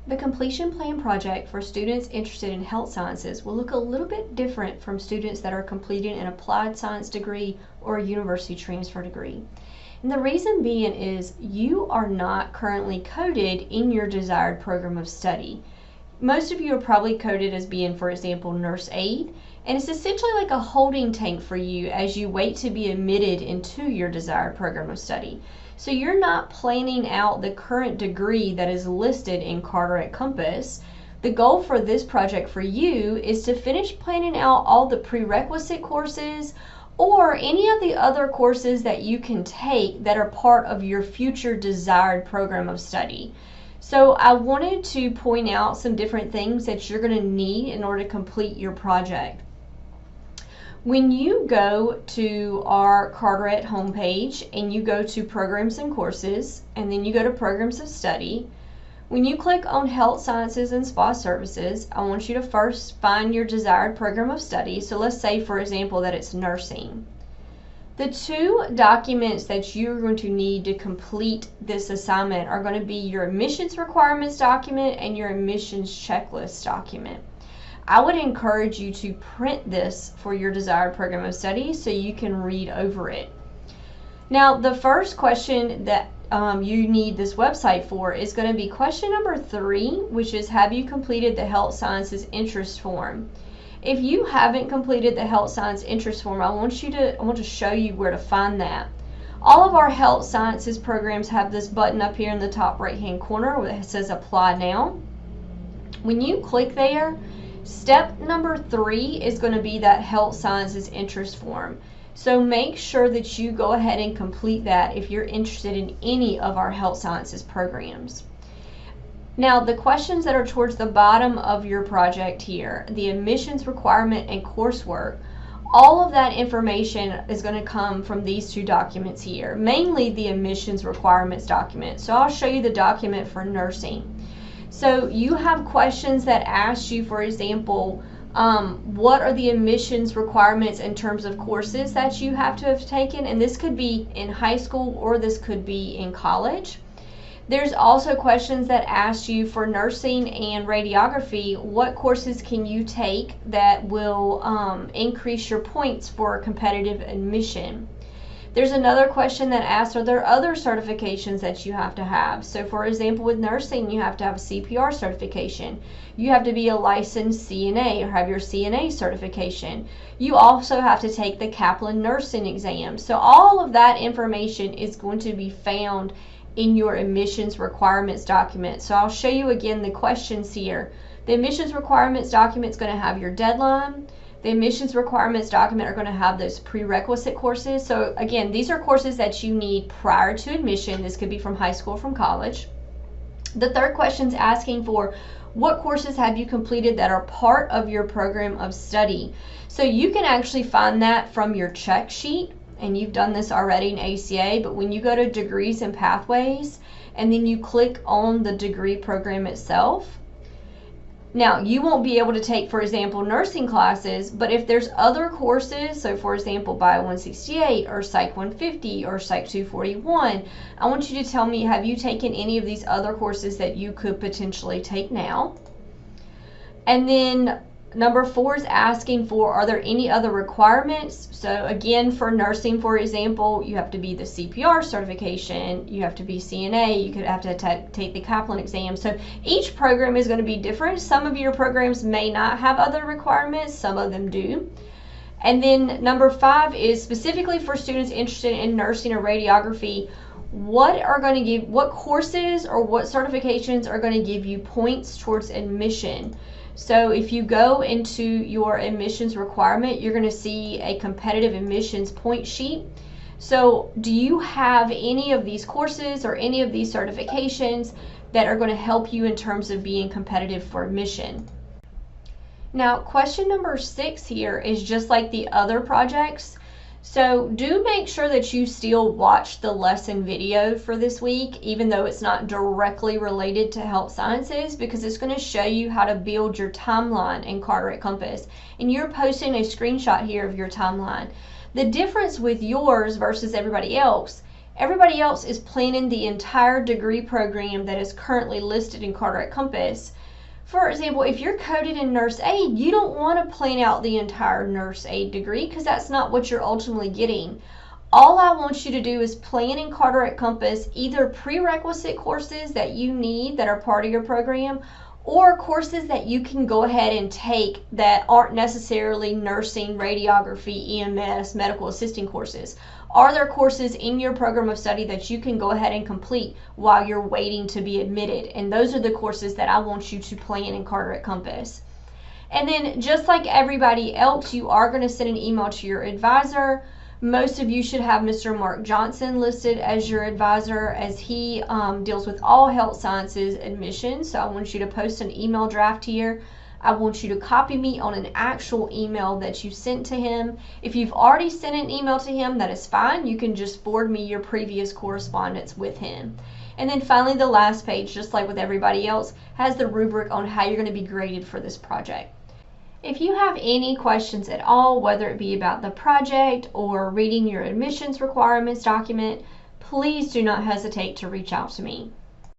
The completion plan project for students interested in health sciences will look a little bit different from students that are completing an applied science degree or a university transfer degree. And the reason being is you are not currently coded in your desired program of study. Most of you are probably coded as being, for example, nurse aide, and it's essentially like a holding tank for you as you wait to be admitted into your desired program of study. So you're not planning out the current degree that is listed in Carteret Compass. The goal for this project for you is to finish planning out all the prerequisite courses or any of the other courses that you can take that are part of your future desired program of study. So I wanted to point out some different things that you're going to need in order to complete your project. When you go to our Carteret homepage and you go to Programs and Courses, and then you go to Programs of Study, when you click on Health Sciences and Spa Services, I want you to first find your desired program of study. So let's say, for example, that it's nursing. The two documents that you're going to need to complete this assignment are going to be your admissions requirements document and your admissions checklist document. I would encourage you to print this for your desired program of study so you can read over it. Now, the first question that you need this website for is going to be question number 3, which is, have you completed the Health Sciences Interest Form? If you haven't completed the Health Science Interest Form, I want to show you where to find that. All of our health sciences programs have this button up here in the top right hand corner where it says Apply Now. When you click there, step number 3 is going to be that Health Sciences Interest Form. So make sure that you go ahead and complete that if you're interested in any of our health sciences programs. Now, the questions that are towards the bottom of your project here, the admissions requirement and coursework, all of that information is going to come from these two documents here, mainly the admissions requirements document. So I'll show you the document for nursing. So you have questions that ask you, for example, what are the admissions requirements in terms of courses that you have to have taken, and this could be in high school or this could be in college. There's also questions that ask you for nursing and radiography, what courses can you take that will increase your points for competitive admission. There's another question that asks, are there other certifications that you have to have? So for example, with nursing, you have to have a CPR certification. You have to be a licensed CNA or have your CNA certification. You also have to take the Kaplan nursing exam. So all of that information is going to be found in your admissions requirements document. So I'll show you again the questions here. The admissions requirements document is going to have your deadline. The admissions requirements document are going to have those prerequisite courses. So again, these are courses that you need prior to admission. This could be from high school or from college. The third question is asking for what courses have you completed that are part of your program of study. So you can actually find that from your check sheet, and you've done this already in ACA, but when you go to Degrees and Pathways, and then you click on the degree program itself, now, you won't be able to take, for example, nursing classes, but if there's other courses, so for example, Bio 168 or Psych 150 or Psych 241, I want you to tell me, have you taken any of these other courses that you could potentially take now? And then number 4 is asking for, are there any other requirements? So again, for nursing, for example, you have to be the CPR certification, you have to be CNA, you could have to take the Kaplan exam. So each program is going to be different. Some of your programs may not have other requirements, some of them do. And then number 5 is specifically for students interested in nursing or radiography, what courses or what certifications are going to give you points towards admission. So if you go into your admissions requirement, you're going to see a competitive admissions point sheet. So do you have any of these courses or any of these certifications that are going to help you in terms of being competitive for admission? Now, question number 6 here is just like the other projects. So do make sure that you still watch the lesson video for this week, even though it's not directly related to health sciences, because it's going to show you how to build your timeline in Carteret Compass. And you're posting a screenshot here of your timeline. The difference with yours versus everybody else Everybody else is planning the entire degree program that is currently listed in Carteret Compass. For example, if you're coded in nurse aid, you don't want to plan out the entire nurse aid degree because that's not what you're ultimately getting. All I want you to do is plan in Carteret Compass either prerequisite courses that you need that are part of your program, or courses that you can go ahead and take that aren't necessarily nursing, radiography, EMS, medical assisting courses. Are there courses in your program of study that you can go ahead and complete while you're waiting to be admitted? And those are the courses that I want you to plan in Carteret Compass. And then just like everybody else, you are going to send an email to your advisor. Most of you should have Mr. Mark Johnson listed as your advisor, as he deals with all health sciences admissions. So I want you to post an email draft here. I want you to copy me on an actual email that you sent to him. If you've already sent an email to him, that is fine. You can just forward me your previous correspondence with him. And then finally, the last page, just like with everybody else, has the rubric on how you're going to be graded for this project. If you have any questions at all, whether it be about the project or reading your admissions requirements document, please do not hesitate to reach out to me.